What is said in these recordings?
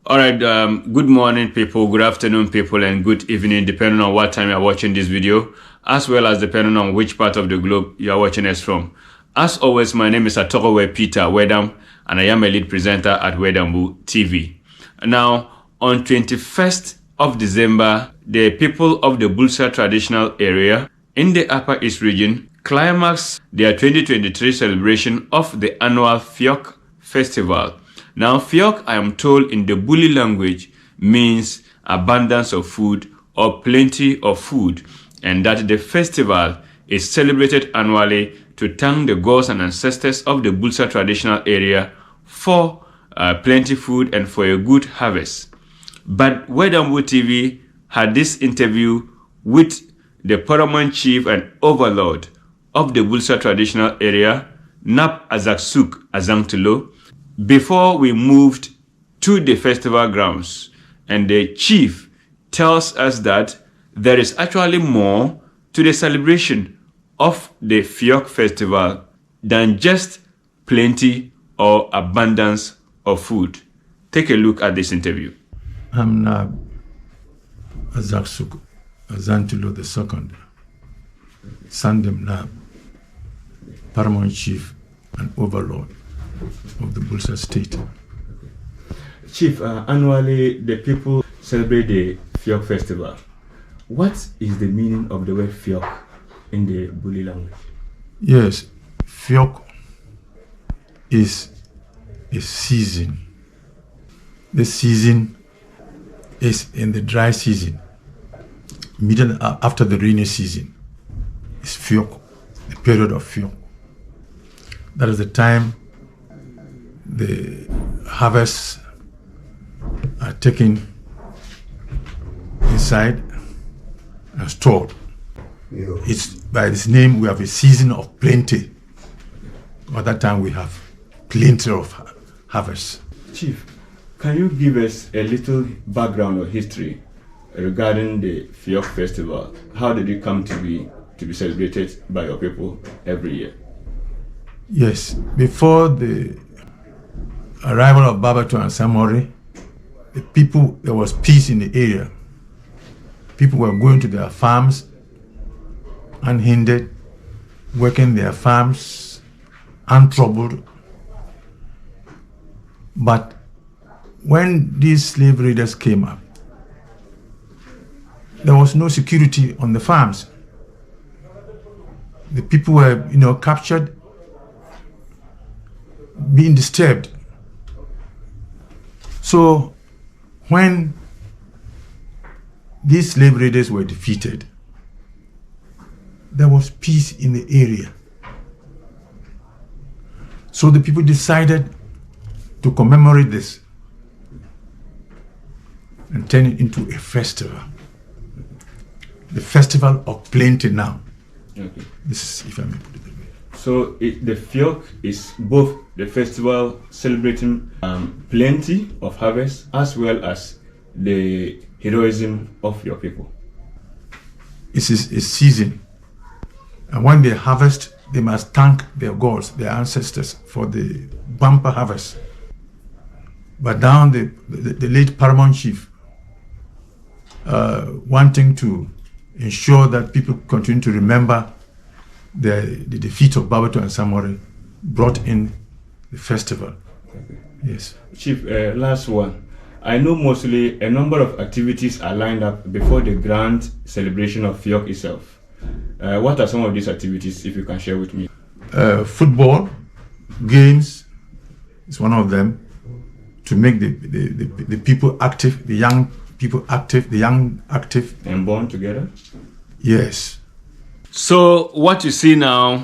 All right, good morning, people, good afternoon, people, and good evening, depending on what time you're watching this video, as well as depending on which part of the globe you're watching us from. As always, my name is Atokowe Peter Wedam, and I am a lead presenter at Wedambu TV. Now, on 21st of December, the people of the BUILSA traditional area in the Upper East region climaxed their 2023 celebration of the annual FEOK Festival. Now, FEOK, I am told in the Buli language, means abundance of food or plenty of food, and that the festival is celebrated annually to thank the gods and ancestors of the BUILSA traditional area for plenty food and for a good harvest. But Wedambu TV had this interview with the paramount chief and overlord of the BUILSA traditional area, Nap Azaksuk Azangtulo, before we moved to the festival grounds. And the chief tells us that there is actually more to the celebration of the FEOK Festival than just plenty or abundance of food. Take a look at this interview. I'm Nab Azaksuk Azangtulo II, Sandem Nab, paramount chief and overlord of the BUILSA state. Chief, annually the people celebrate the FEOK Festival. What is the meaning of the word FEOK in the Buli language? Yes, FEOK is a season. The season is in the dry season, immediately after the rainy season. It's FEOK, the period of FEOK. That is the time the harvests are taken inside and stored. It's by this name we have a season of plenty. At that time we have plenty of harvest. Chief, can you give us a little background or history regarding the FEOK Festival? How did it come to be celebrated by your people every year? Yes, before the arrival of Babatu and Samori, there was peace in the area. People were going to their farms unhindered, working their farms untroubled. But when these slave raiders came up, there was no security on the farms. The people were, captured, being disturbed. So when these slave raiders were defeated, there was peace in the area. So the people decided to commemorate this and turn it into a festival. The festival of plenty now. Okay. This is, if I may put it that way. So the FEOK is both the festival celebrating plenty of harvest as well as the heroism of your people. It is a season, and when they harvest, they must thank their gods, their ancestors, for the bumper harvest. But now the late paramount chief, wanting to ensure that people continue to remember the defeat of Babatu and Samori, brought in the festival. Okay. Yes. Chief, last one. I know mostly a number of activities are lined up before the grand celebration of FEOK itself. What are some of these activities, if you can share with me? Football, games is one of them, to make the people active, the young people active, the young active. And born together? Yes. So what you see now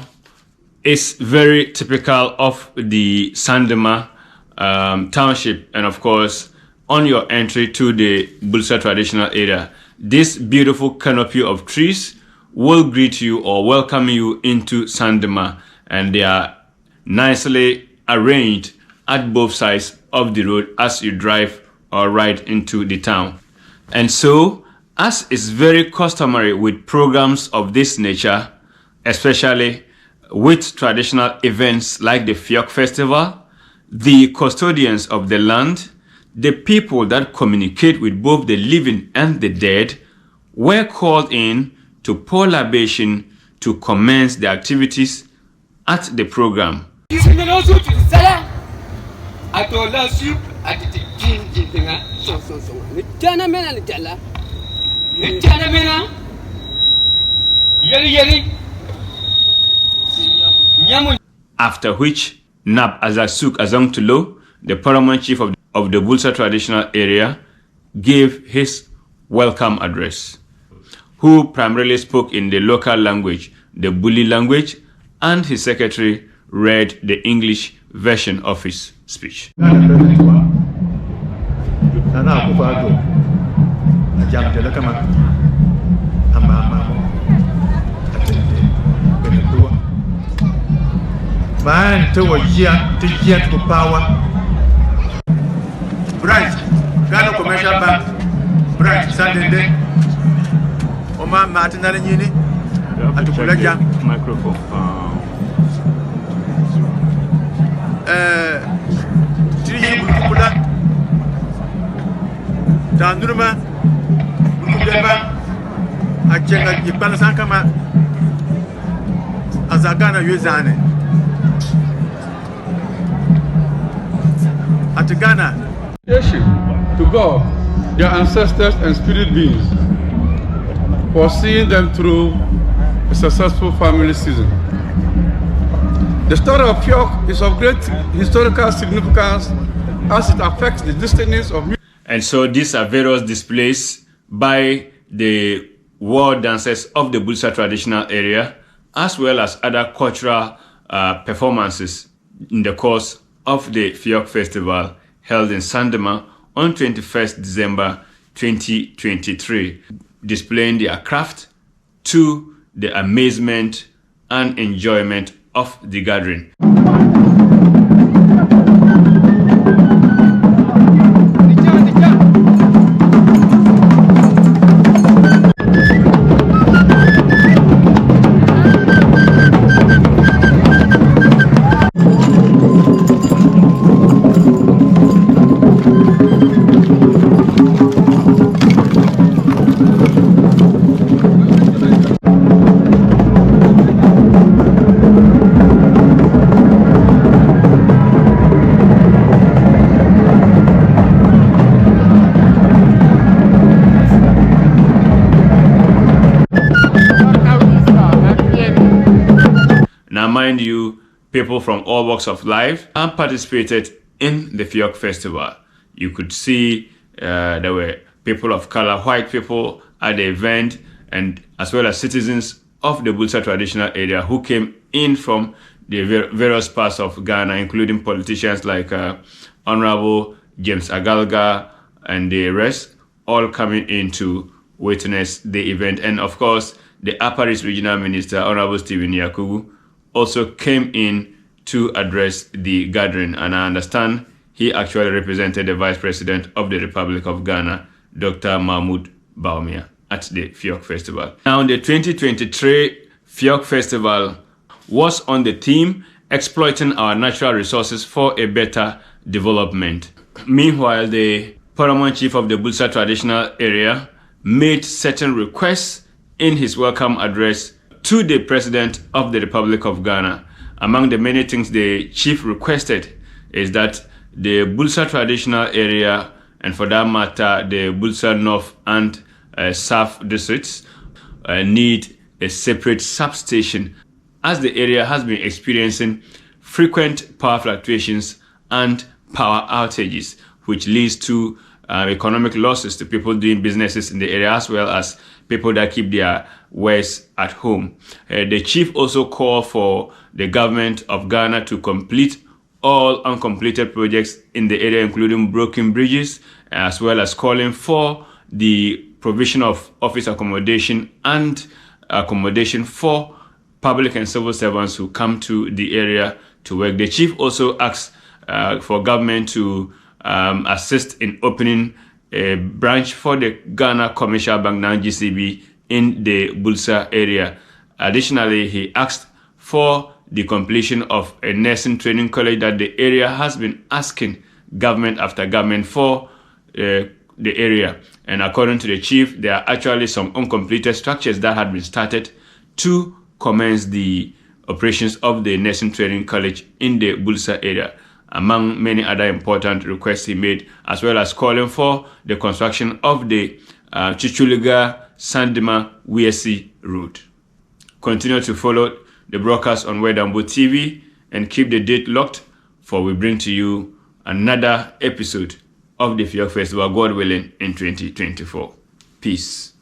is very typical of the Sandema township, and of course on your entry to the BUILSA traditional area, this beautiful canopy of trees will greet you or welcome you into Sandema, and they are nicely arranged at both sides of the road as you drive or ride into the town. And so, as is very customary with programs of this nature, especially with traditional events like the FEOK Festival, the custodians of the land the people that communicate with both the living and the dead were called in to pour libation to commence the activities at the program. After which, Nab Azasuk Azongtulo, the paramount chief of the BUILSA traditional area, gave his welcome address, who primarily spoke in the local language, the Buli language, and his secretary read the English version of his speech. Man, to get to power. Branch, Ghana Commercial Bank, branch, Sunday, Oma Martin and Uni, and to collect microphone. Three Bukula, Dandurma, Bukudeba, Achenga, Yipanasankama, Azagana Yuzane. At Ghana, to God, their ancestors and spirit beings, for seeing them through a successful family season. The story of FEOK is of great historical significance as it affects the destinies of. And so these are various displays by the war dancers of the BUILSA traditional area, as well as other cultural performances in the course of the FEOK Festival held in Sandema on 21st December 2023, displaying their craft to the amazement and enjoyment of the gathering. Now, mind you, people from all walks of life have participated in the FEOK Festival. You could see there were people of color, white people at the event, and as well as citizens of the BUILSA traditional area who came in from the various parts of Ghana, including politicians like Honorable James Agalga and the rest, all coming in to witness the event. And of course, the Upper East Regional Minister, Honorable Stephen Yakubu, also came in to address the gathering, and I understand he actually represented the Vice President of the Republic of Ghana, Dr. Mahmoud Bawumia, at the FEOK Festival. Now, the 2023 FEOK Festival was on the theme, exploiting our natural resources for a better development. Meanwhile, the paramount chief of the BUILSA traditional area made certain requests in his welcome address to the President of the Republic of Ghana. Among the many things the chief requested is that the BUILSA traditional area, and for that matter, the BUILSA North and South districts, need a separate substation, as the area has been experiencing frequent power fluctuations and power outages, which leads to economic losses to people doing businesses in the area, as well as people that keep their wares at home. The chief also called for the government of Ghana to complete all uncompleted projects in the area, including broken bridges, as well as calling for the provision of office accommodation and accommodation for public and civil servants who come to the area to work. The chief also asked for government to assist in opening a branch for the Ghana Commercial Bank, now GCB, in the BUILSA area. Additionally, he asked for the completion of a nursing training college that the area has been asking government after government for the area. And according to the chief, there are actually some uncompleted structures that had been started to commence the operations of the Nursing Training College in the BUILSA area, among many other important requests he made, as well as calling for the construction of the Chuchuliga-Sandema-Weisi route. Continue to follow the broadcast on Wedambo TV and keep the date locked, for we bring to you another episode of the FEOK Festival, God willing, in 2024. Peace.